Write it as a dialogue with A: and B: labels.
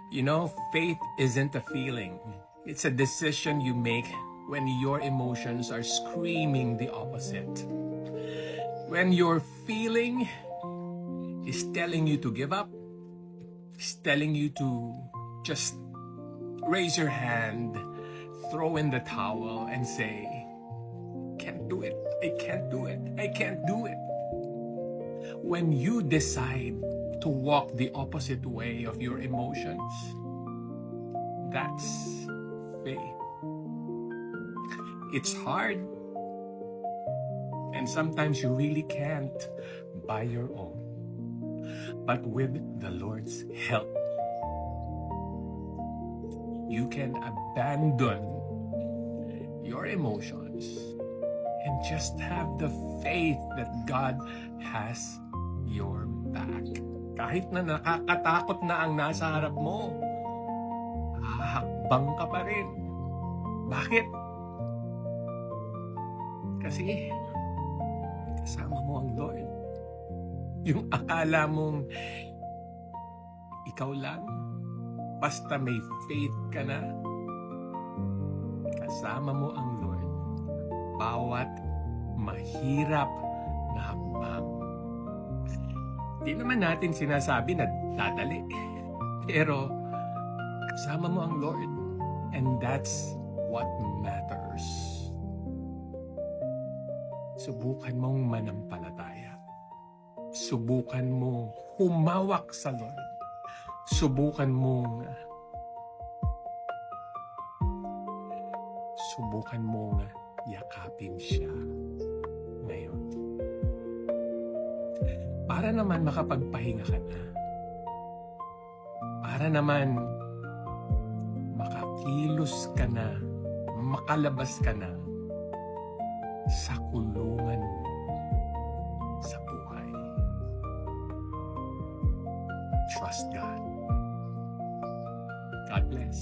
A: You know, faith isn't a feeling. It's a decision you make when your emotions are screaming the opposite. When your feeling is telling you to give up, is telling you to just raise your hand, throw in the towel, and say, can't do it, I can't do it, I can't do it. When you decide to walk the opposite way of your emotions, that's faith. It's hard, and sometimes you really can't by your own. But with the Lord's help, you can abandon your emotions and just have the faith that God has your back. Kahit na nakakatakot na ang nasa harap mo, hahakbang ka pa rin. Bakit? Kasi kasama mo ang Lord. Yung akala mong ikaw lang, basta may faith ka na, kasama mo ang Lord. Bawat mahirap na hakbang. Di naman natin sinasabi na dadali. Pero kasama mo ang Lord. And that's what matters. Subukan mong manampalataya. Subukan mong humawak sa Lord. Subukan mong yakapin siya ngayon. Para naman makapagpahinga ka na. Para naman makakilos ka na, makalabas ka na sa kulungan sa buhay. Trust God. God bless.